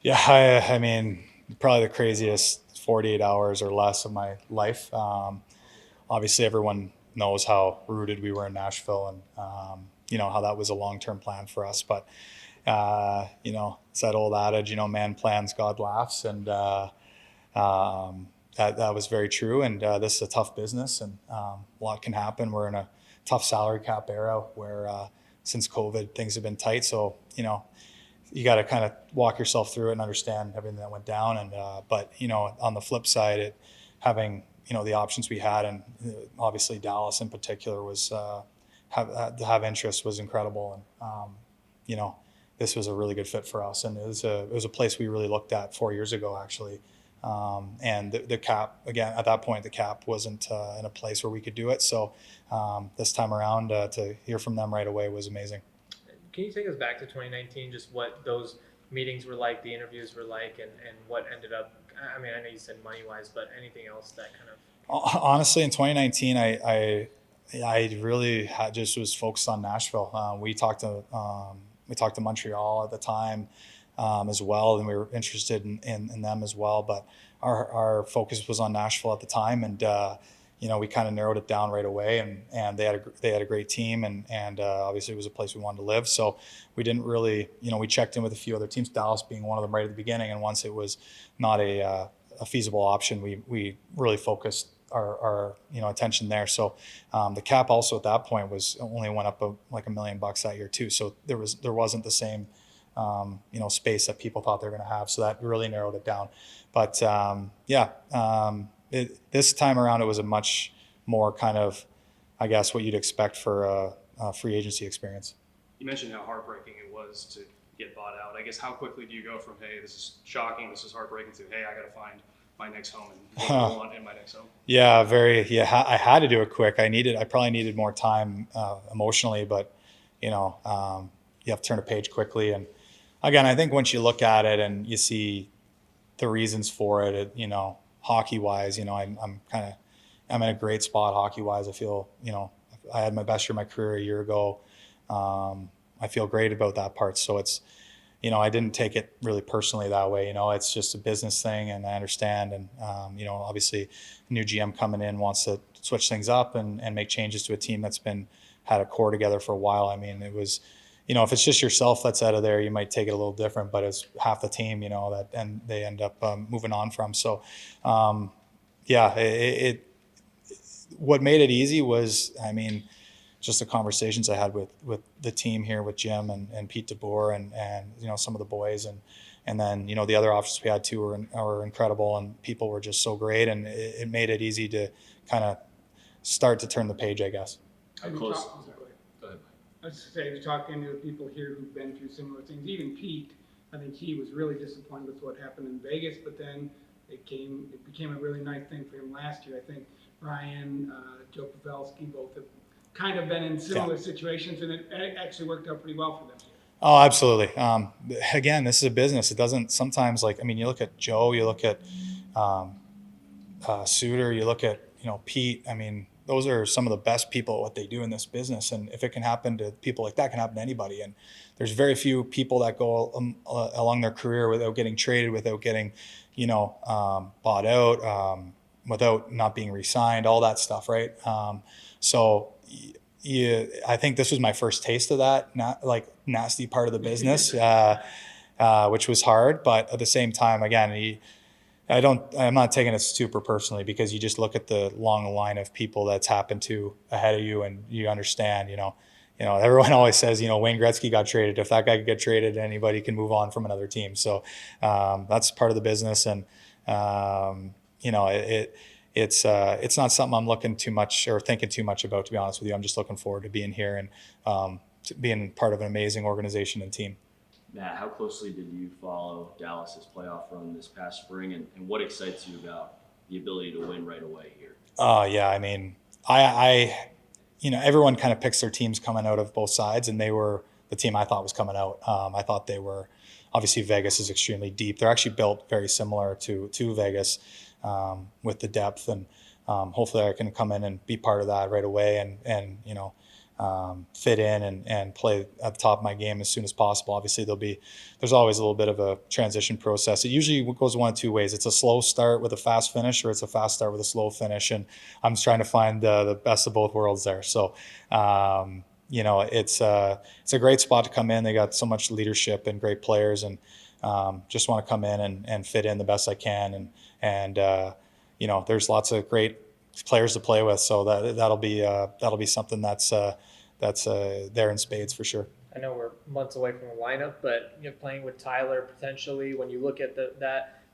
Yeah, I mean, probably the craziest 48 hours or less of my life. Obviously, everyone knows how rooted we were in Nashville, and how that was a long-term plan for us. But it's that old adage, man plans, God laughs, and that was very true. And this is a tough business, and a lot can happen. We're in a tough salary cap era where since COVID, things have been tight. So you got to kind of walk yourself through it and understand everything that went down. And but on the flip side, having the options we had, and obviously Dallas in particular was to have interest was incredible. And you know this was a really good fit for us, and it was a place we really looked at 4 years ago actually. And the cap, again, at that point the cap wasn't in a place where we could do it. So this time around, to hear from them right away was amazing. Can you take us back to 2019, just what those meetings were like, the interviews were like, and what ended up, I mean, I know you said money-wise, but anything else that kind of. Honestly, in 2019, I really just was focused on Nashville. We talked to Montreal at the time as well, and we were interested in them as well. But our focus was on Nashville at the time, and we kind of narrowed it down right away. And they had a great team, and obviously it was a place we wanted to live. So we didn't really, we checked in with a few other teams, Dallas being one of them right at the beginning. And once it was not a feasible option, we really focused our attention there. So the cap also at that point was only went up like $1 million that year too. So there wasn't the same space that people thought they were going to have. So that really narrowed it down. But this time around, it was a much more kind of, I guess, what you'd expect for a free agency experience. You mentioned how heartbreaking it was to get bought out. I guess how quickly do you go from, hey, this is shocking, this is heartbreaking, to, hey, I got to find my next home and what I want in my next home? Yeah, very. Yeah, I had to do it quick. I probably needed more time emotionally, but you have to turn a page quickly. And again, I think once you look at it and you see the reasons for hockey wise, I'm in a great spot hockey wise. I feel, I had my best year of my career a year ago. I feel great about that part. So it's, I didn't take it really personally that way. It's just a business thing, and I understand. And obviously, a new GM coming in wants to switch things up and make changes to a team that's had a core together for a while. I mean, it was, if it's just yourself that's out of there, you might take it a little different. But it's half the team, that and they end up moving on from. So, yeah, what made it easy was, I mean, just the conversations I had with the team here, with Jim and Pete DeBoer and some of the boys, and then the other options we had too were incredible, and people were just so great, and it made it easy to kind of start to turn the page, I guess. How close? Go ahead. I was just saying, talking to people here who've been through similar things. Even Pete, I think he was really disappointed with what happened in Vegas, but then it became a really nice thing for him last year. I think Ryan, Joe Pavelski both have kind of been in similar situations, and it actually worked out pretty well for them. Oh, absolutely. Again, this is a business. It doesn't sometimes, like, I mean, you look at Joe, you look at Suter, you look at Pete. I mean, those are some of the best people at what they do in this business. And if it can happen to people like that, it can happen to anybody. And there's very few people that go along their career without getting traded, without getting, bought out, without not being re-signed, all that stuff, right? So I think this was my first taste of that, not like nasty part of the business, which was hard. But at the same time, again, I'm not taking it super personally, because you just look at the long line of people that's happened to ahead of you, and you understand, everyone always says, Wayne Gretzky got traded. If that guy could get traded, anybody can move on from another team. So that's part of the business. And, it's not something I'm looking too much or thinking too much about, to be honest with you. I'm just looking forward to being here and to being part of an amazing organization and team. Matt, how closely did you follow Dallas's playoff run this past spring, and what excites you about the ability to win right away here? Yeah, I mean, everyone kind of picks their teams coming out of both sides, and they were the team I thought was coming out. I thought they were, obviously Vegas is extremely deep. They're actually built very similar to Vegas with the depth, and hopefully I can come in and be part of that right away, and fit in and play at the top of my game as soon as possible. Obviously, there's always a little bit of a transition process. It usually goes one of two ways. It's a slow start with a fast finish, or it's a fast start with a slow finish. And I'm just trying to find the best of both worlds there. So, it's a great spot to come in. They got so much leadership and great players, and just want to come in and fit in the best I can. And there's lots of great players to play with. So that'll be something that's there in spades for sure. I know we're months away from the lineup, but playing with Tyler potentially, when you look at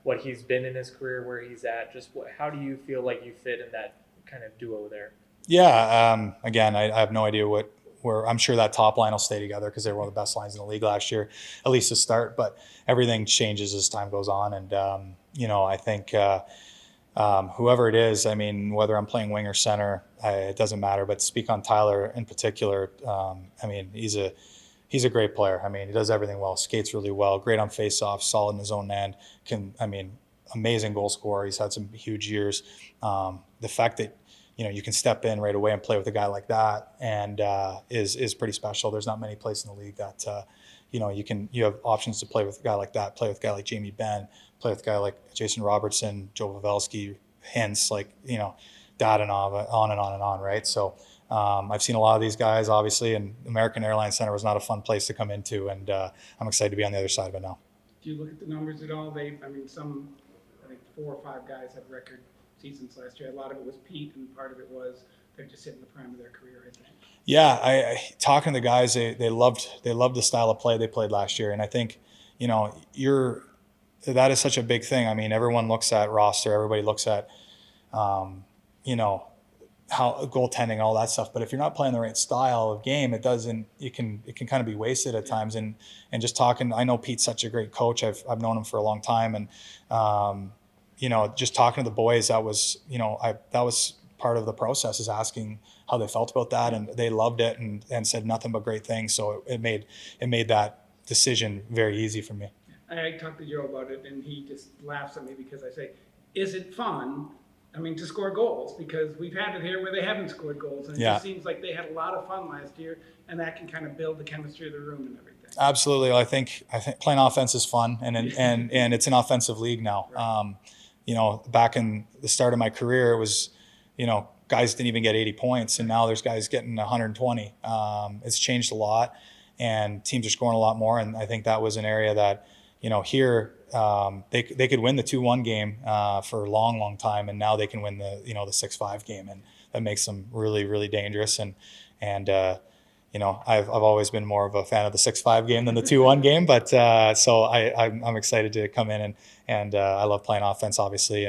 what he's been in his career, where he's at, how do you feel like you fit in that kind of duo there? Yeah. Again, I have no idea where I'm sure that top line will stay together because they were one of the best lines in the league last year, at least to start. But everything changes as time goes on, and I think whoever it is, I mean, whether I'm playing wing or center, it doesn't matter. But to speak on Tyler in particular, he's a great player. I mean, he does everything well, skates really well, great on faceoffs, solid in his own end. Amazing goal scorer. He's had some huge years. The fact that you can step in right away and play with a guy like that, and is pretty special. There's not many places in the league that you have options to play with a guy like that, play with a guy like Jamie Benn, play with a guy like Jason Robertson, Joe Pavelski, Hintz, Dadonov, on and on and on, right? So I've seen a lot of these guys, obviously, and American Airlines Center was not a fun place to come into, and I'm excited to be on the other side of it now. Do you look at the numbers at all? I think 4 or 5 guys had record seasons last year. A lot of it was Pete, and part of it was they're just hitting the prime of their career, I think. Yeah, I talking to the guys, they loved the style of play they played last year, and I think that is such a big thing. I mean, everyone looks at roster, everybody looks at how goaltending, all that stuff. But if you're not playing the right style of game, it can kind of be wasted at times. And just talking, I know Pete's such a great coach. I've known him for a long time, and just talking to the boys, that was part of the process, is asking how they felt about that, and they loved it and said nothing but great things. So it made that decision very easy for me. I talked to Joe about it, and he just laughs at me because I say, "Is it fun? To score goals, because we've had it here where they haven't scored goals, and it just seems like they had a lot of fun last year, and that can kind of build the chemistry of the room and everything." Absolutely, I think playing offense is fun, and it's an offensive league now. Right. Back in the start of my career, it was, guys didn't even get 80 points, and now there's guys getting 120. It's changed a lot, and teams are scoring a lot more, and I think that was an area that, here they could win the 2-1 game for a long, long time, and now they can win the 6-5 game, and that makes them really, really dangerous. And I've always been more of a fan of the 6-5 game than the 2-1 game, but so I'm excited to come in and I love playing offense, obviously,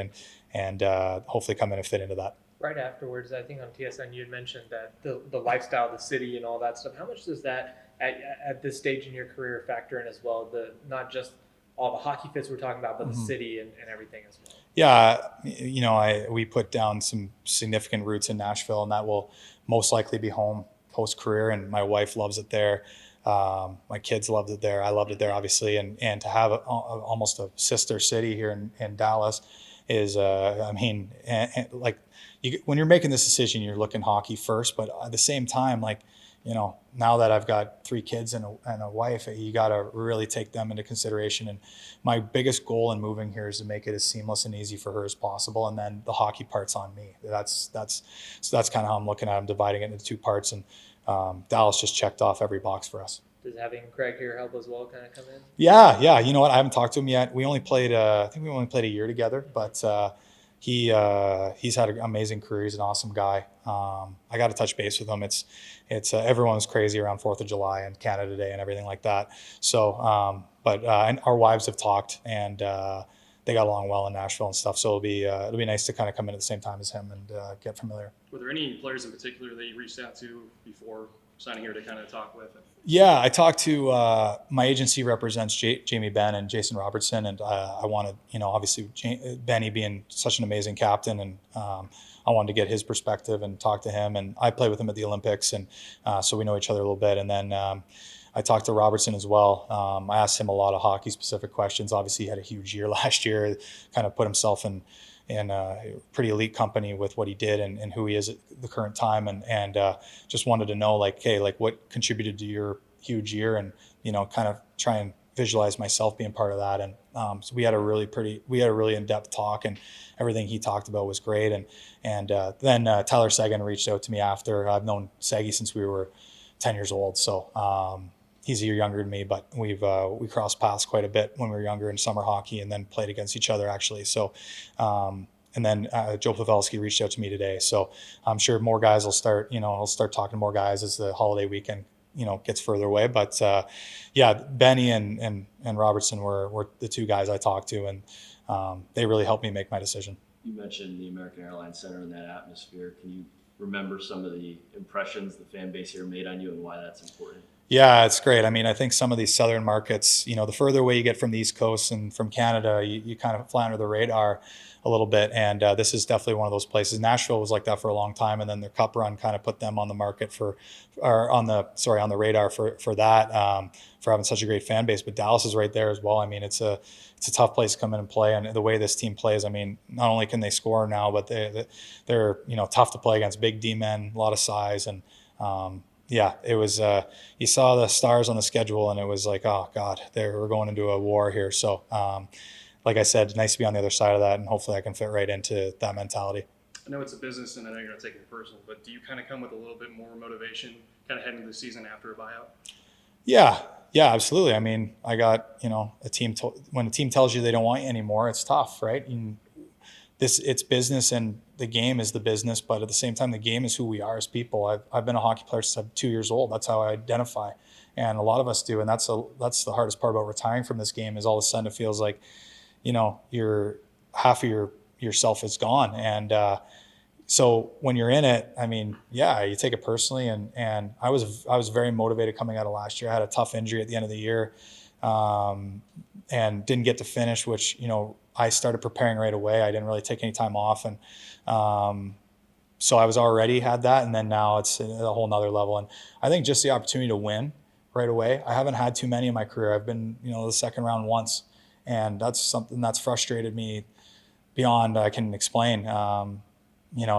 and hopefully come in and fit into that. Right afterwards, I think on TSN you had mentioned that the lifestyle, the city, and all that stuff. How much does that at this stage in your career factor in as well? Not just all the hockey fits we're talking about, but the city and everything as well. Yeah, we put down some significant roots in Nashville, and that will most likely be home post-career, and my wife loves it there. My kids loved it there. I loved it there, obviously, and to have almost a sister city here in Dallas is, when you're making this decision, you're looking hockey first, but at the same time, now that I've got 3 kids and a wife, you got to really take them into consideration. And my biggest goal in moving here is to make it as seamless and easy for her as possible. And then the hockey part's on me. That's kind of how I'm looking at it. I'm dividing it into 2 parts, and Dallas just checked off every box for us. Does having Craig here help as well kind of come in? Yeah. You know what? I haven't talked to him yet. We only played, I think we only played a year together, but he's had an amazing career. He's an awesome guy. I got to touch base with him. It's everyone's crazy around 4th of July and Canada Day and everything like that. So, and our wives have talked, and they got along well in Nashville and stuff. So it'll be nice to kind of come in at the same time as him and get familiar. Were there any players in particular that you reached out to before signing here to kind of talk with? Yeah, I talked to my agency represents Jamie Benn and Jason Robertson, and I wanted, obviously Benny being such an amazing captain, and I wanted to get his perspective and talk to him. And I played with him at the Olympics, and so we know each other a little bit. And then I talked to Robertson as well. I asked him a lot of hockey specific questions. Obviously, he had a huge year last year, kind of put himself in pretty elite company with what he did and who he is at the current time. And just wanted to know, like, hey, like what contributed to your huge year, and, kind of try and visualize myself being part of that. And so we had a really in-depth talk, and everything he talked about was great. And then Tyler Seguin reached out to me after. I've known Seggy since we were 10 years old. So he's a year younger than me, but we crossed paths quite a bit when we were younger in summer hockey, and then played against each other actually. So, and then Joe Pavelski reached out to me today. So I'm sure more guys will start, I'll start talking to more guys as the holiday weekend, gets further away. But yeah, Benny and Robertson were the two guys I talked to, and they really helped me make my decision. You mentioned the American Airlines Center and that atmosphere. Can you remember some of the impressions the fan base here made on you and why that's important? Yeah, it's great. I mean, I think some of these southern markets, the further away you get from the East Coast and from Canada, you kind of fly under the radar a little bit. And this is definitely one of those places. Nashville was like that for a long time, and then their Cup run kind of put them on the market on the radar for that, for having such a great fan base. But Dallas is right there as well. I mean, it's a tough place to come in and play, and the way this team plays, I mean, not only can they score now, but they're tough to play against, big D men, a lot of size, and yeah, it was. You saw the stars on the schedule, and it was like, oh God, we're going into a war here. So, like I said, nice to be on the other side of that, and hopefully I can fit right into that mentality. I know it's a business, and I know you're not taking it personal, but do you kind of come with a little bit more motivation, kind of heading into the season after a buyout? Yeah, absolutely. I mean, I got a team. When a team tells you they don't want you anymore, it's tough, right? It's business, and the game is the business, but at the same time, the game is who we are as people. I've been a hockey player since I'm 2 years old. That's how I identify, and a lot of us do. And that's the hardest part about retiring from this game, is all of a sudden it feels like, you're half of yourself is gone. And so when you're in it, I mean, yeah, you take it personally. And I was very motivated coming out of last year. I had a tough injury at the end of the year, and didn't get to finish, which I started preparing right away. I didn't really take any time off. And so I was already had that. And then now it's a whole nother level. And I think just the opportunity to win right away. I haven't had too many in my career. I've been, the second round once. And that's something that's frustrated me beyond I can explain.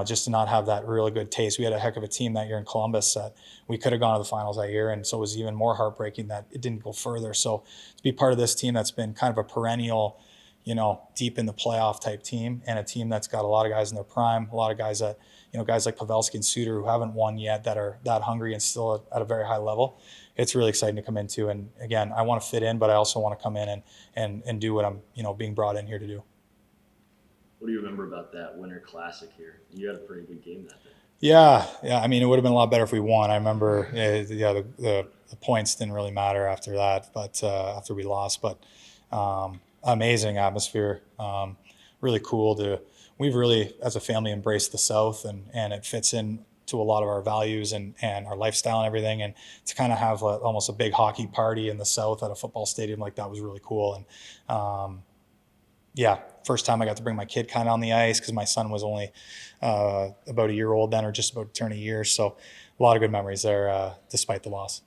Just to not have that really good taste. We had a heck of a team that year in Columbus that we could have gone to the finals that year. And so it was even more heartbreaking that it didn't go further. So to be part of this team that's been kind of a perennial, deep in the playoff type team, and a team that's got a lot of guys in their prime, a lot of guys that, guys like Pavelski and Suter who haven't won yet, that are that hungry and still at a very high level. It's really exciting to come into. And again, I want to fit in, but I also want to come in and do what I'm, being brought in here to do. What do you remember about that Winter Classic here? You had a pretty good game that day. Yeah. I mean, it would have been a lot better if we won. I remember, the points didn't really matter after that, but after we lost. But amazing atmosphere, really cool we've really, as a family, embraced the South, and it fits in to a lot of our values and our lifestyle and everything. And to kind of have almost a big hockey party in the South at a football stadium like that was really cool. And first time I got to bring my kid kind of on the ice, because my son was only about a year old then, or just about to turn a year. So a lot of good memories there, despite the loss.